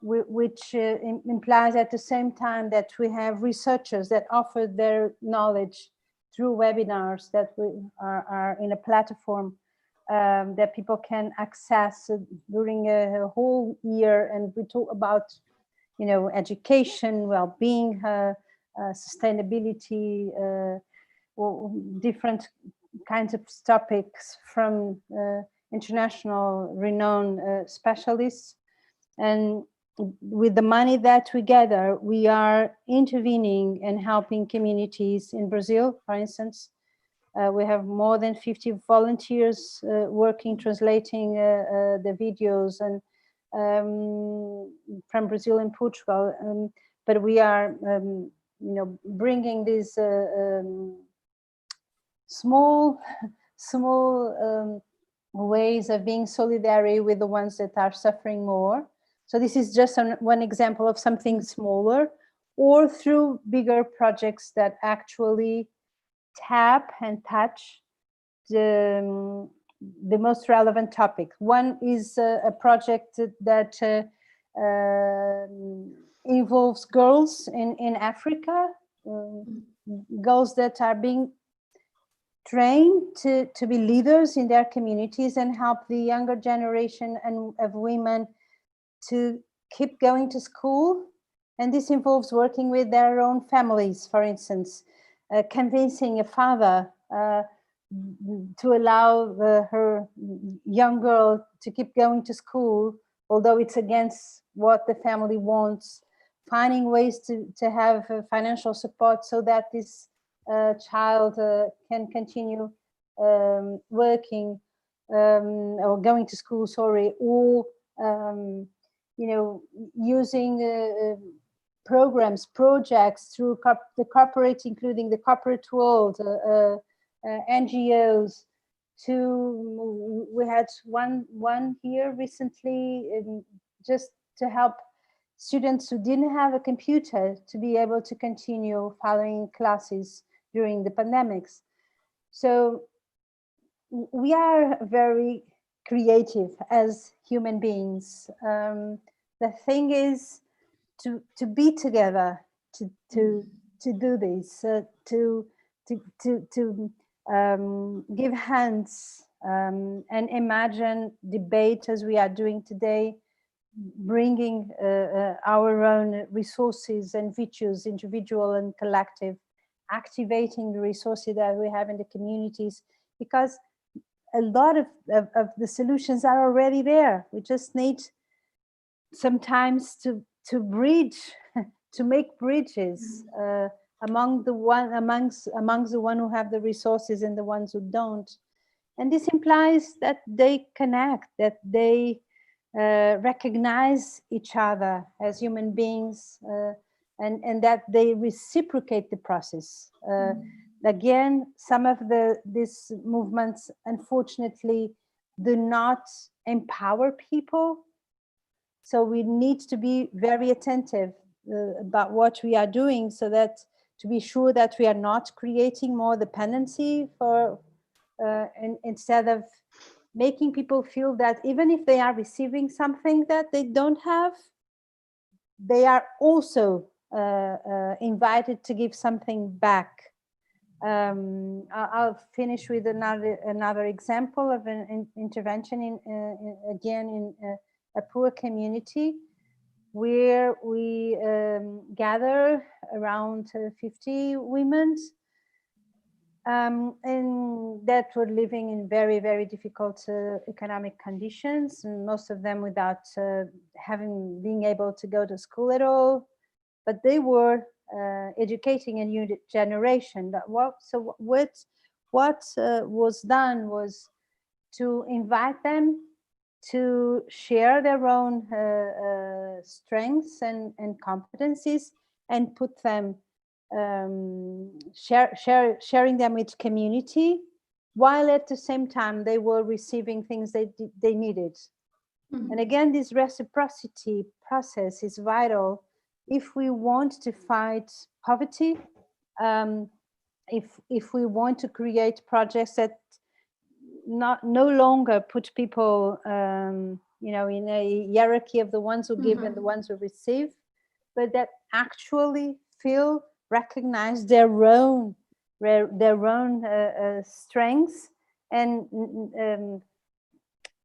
which implies at the same time that we have researchers that offer their knowledge through webinars that are in a platform that people can access during a whole year. And we talk about, you know, education, well-being, sustainability, or different kinds of topics from international renowned specialists. And with the money that we gather, we are intervening and helping communities in Brazil, for instance. We have more than 50 volunteers working, translating the videos and from Brazil and Portugal, but we are, you know, bringing these small ways of being solidary with the ones that are suffering more. So this is just one example of something smaller, or through bigger projects that actually tap and touch the most relevant topic. One is a project that involves girls in Africa, girls that are being trained to be leaders in their communities and help the younger generation and of women to keep going to school. And this involves working with their own families, for instance, convincing a father to allow her young girl to keep going to school, although it's against what the family wants, finding ways to have financial support so that this child can continue working or going to school, sorry, or you know, using programs, projects through the corporate, including the corporate world, NGOs. We had one here recently, just to help students who didn't have a computer to be able to continue following classes during the pandemics. So we are very creative as human beings. The thing is to be together, to do this, to give hands and imagine debate as we are doing today, bringing our own resources and virtues, individual and collective, activating the resources that we have in the communities, because a lot of the solutions are already there. We just need sometimes to bridge, to make bridges amongst the one who have the resources and the ones who don't. And this implies that they connect, that they recognize each other as human beings, and that they reciprocate the process. Again, some of these movements, unfortunately, do not empower people. So we need to be very attentive about what we are doing, so that to be sure that we are not creating more dependency for, instead of making people feel that even if they are receiving something that they don't have, they are also invited to give something back. I'll finish with another example of an intervention in a poor community, where we gather around 50 women and that were living in very, very difficult economic conditions, and most of them without being able to go to school at all. But they were educating a new generation. What was done was to invite them to share their own strengths and competencies, and put them sharing them with community, while at the same time they were receiving things they needed. And again, this reciprocity process is vital if we want to fight poverty, if we want to create projects that no longer put people in a hierarchy of the ones who give and the ones who receive, but that actually recognize their own strengths and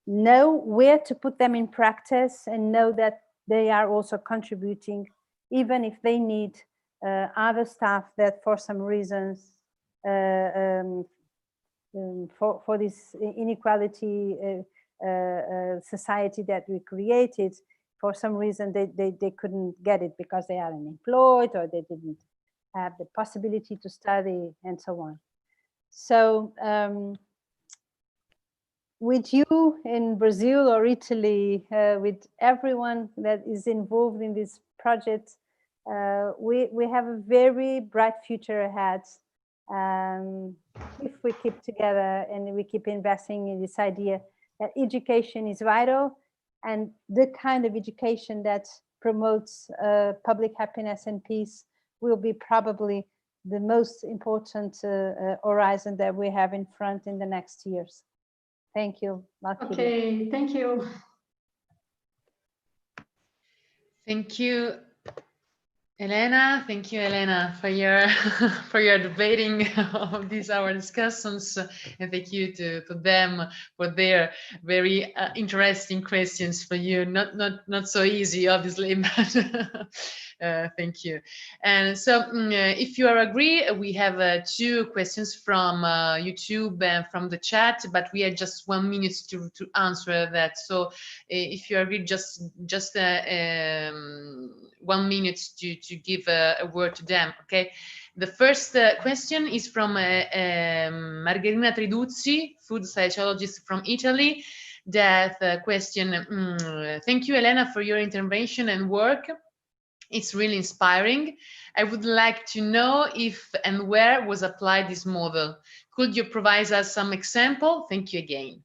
know where to put them in practice, and know that they are also contributing, even if they need other staff that for some reasons for this inequality society that we created, for some reason they couldn't get it because they are unemployed, or they didn't have the possibility to study, and so on. So with you in Brazil or Italy, with everyone that is involved in this project, we have a very bright future ahead. If we keep together and we keep investing in this idea that education is vital, and the kind of education that promotes public happiness and peace will be probably the most important horizon that we have in front in the next years. Thank you, Valkyria. Okay, thank you. Thank you, Helena. Thank you, Helena, for your for your debating of these our discussions, and thank you to them for their very interesting questions for you. Not so easy, obviously, but thank you. And so, if you agree, we have 2 questions from YouTube and from the chat, but we had just 1 minute to answer that. So, if you agree, just 1 minute to give a word to them. Okay. The first question is from Margherita Triduzzi, food sociologist from Italy. That question: thank you, Helena, for your intervention and work. It's really inspiring. I would like to know if and where was applied this model. Could you provide us some example? Thank you again.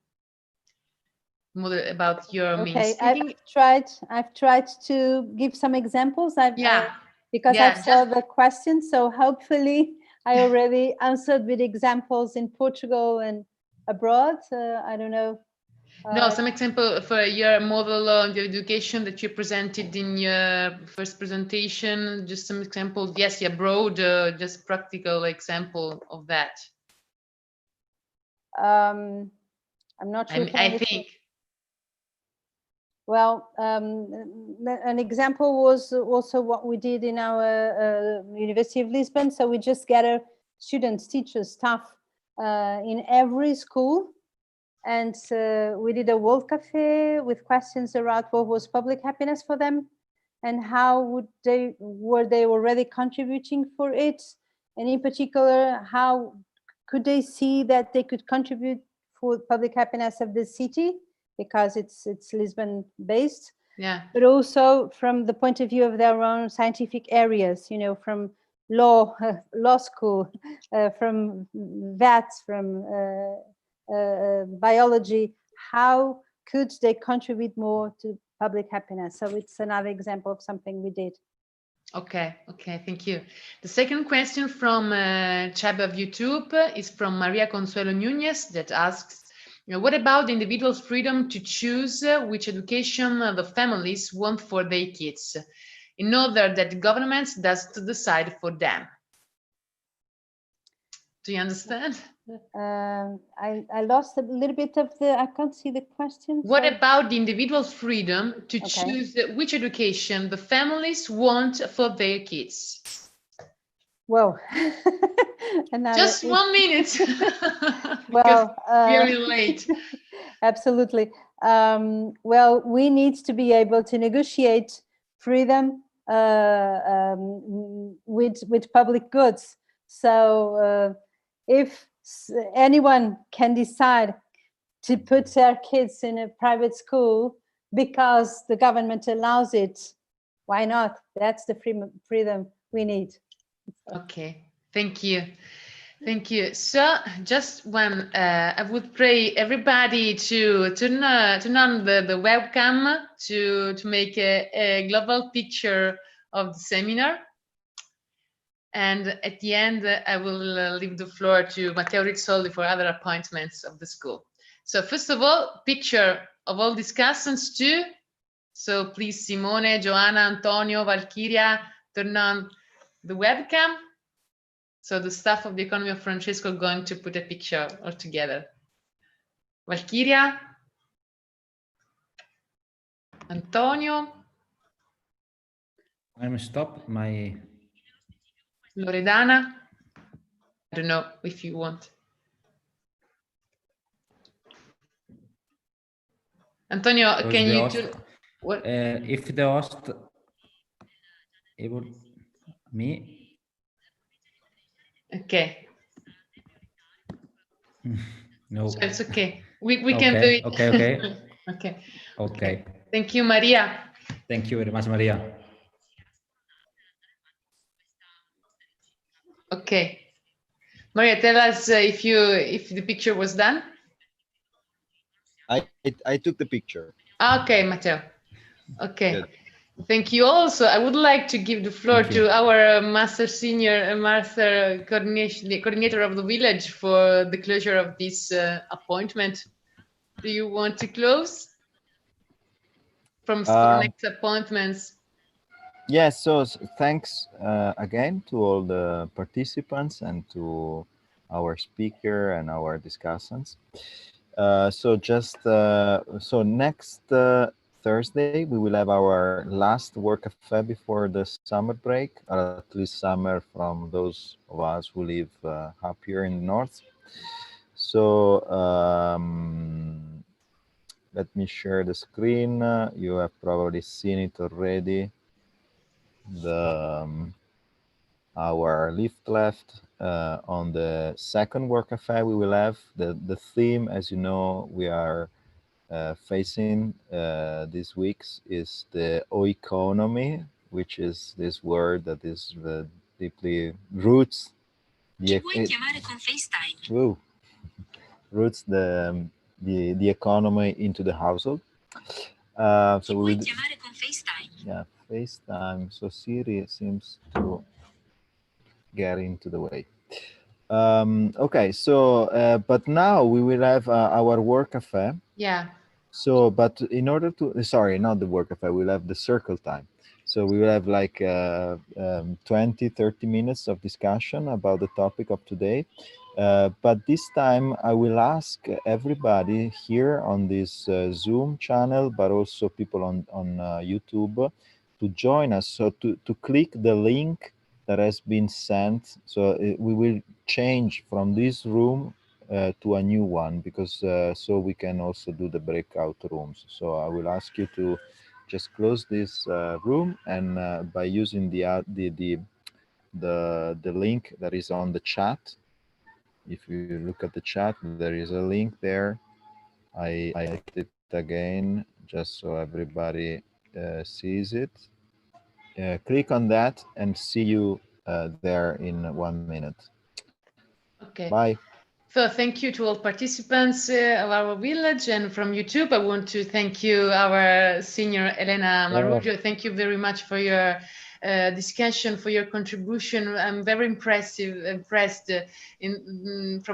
Model about your means speaking. I've tried to give some examples. Because I saw the question, so hopefully I already answered with examples in Portugal and abroad. I don't know. No, some example for your model on the education that you presented in your first presentation. Just some examples. Yes, abroad. Just practical example of that. I'm not sure. I think. Well, an example was also what we did in our University of Lisbon. So we just gather students, teachers, staff in every school. And we did a World Cafe with questions around what was public happiness for them, and how were they already contributing for it, and in particular, how could they see that they could contribute for public happiness of the city, because it's Lisbon based, Yeah. But also from the point of view of their own scientific areas, you know, from law, law school, from VATS, from biology, how could they contribute more to public happiness? So it's another example of something we did. Okay, thank you. The second question from chat of YouTube is from Maria Consuelo Nunez that asks, what about the individual's freedom to choose which education the families want for their kids, in order that the government does to decide for them? Do you understand? I lost a little bit of I can't see the question. What Sorry. about the individual's freedom to choose which education the families want for their kids? Whoa. Just 1 minute. Well, really late. Absolutely. Well, we need to be able to negotiate freedom with public goods. So if anyone can decide to put their kids in a private school because the government allows it, why not? That's the freedom we need. Okay, thank you. Thank you. So just when I would pray everybody to turn on the webcam to make a global picture of the seminar. And at the end, I will leave the floor to Matteo Rizzoli for other appointments of the school. So first of all, picture of all discussants too. So please, Simone, Joanna, Antonio, Valkyria, turn on the webcam. So the staff of the Economy of Francesco are going to put a picture all together. Valkyria, Antonio. I'm stop my. Loredana. I don't know if you want. Antonio, Because can the you host, what? if the host able me. Okay. No. So it's okay. We okay, can do it. Okay. Okay. Thank you, Maria. Thank you very much, Maria. Okay. Maria, tell us if the picture was done. I took the picture. Okay, Matteo. Okay. Good. Thank you. Also, I would like to give the floor to our master coordinator of the village for the closure of this appointment. Do you want to close from next appointments? Yes, so thanks again to all the participants and to our speaker and our discussants. So next Thursday we will have our last work cafe before the summer break, or at least summer from those of us who live up here in the north. So let me share the screen. You have probably seen it already. Our lift left on the second work cafe we will have the theme, as you know, we are facing these weeks is the oeconomy, which is this word that is deeply roots roots the economy into the household. So we will, yeah, FaceTime. So Siri seems to get into the way. Okay, so but now we will have our work cafe. Yeah. So, but in order to, sorry, not the work cafe, we'll have the circle time. So we will have like 20, 30 minutes of discussion about the topic of today. But this time I will ask everybody here on this Zoom channel, but also people on YouTube to join us. So to click the link that has been sent. So we will change from this room to a new one, because so we can also do the breakout rooms. So I will ask you to just close this room, and by using the link that is on the chat. If you look at the chat, there is a link there. I typed it again just so everybody sees it. Click on that and see you there in 1 minute. Okay. Bye. So thank you to all participants of our village, and from YouTube, I want to thank you, our senior Helena Marujo. Thank you very much for your discussion, for your contribution. I'm very impressed from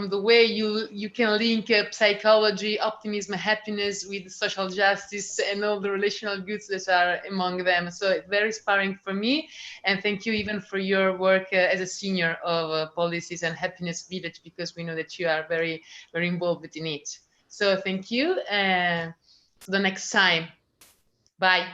the way you can link psychology, optimism, happiness with social justice and all the relational goods that are among them. So it's very inspiring for me. And thank you even for your work as a senior of Policies and Happiness Village, because we know that you are very, very involved in it. So thank you. To the next time. Bye.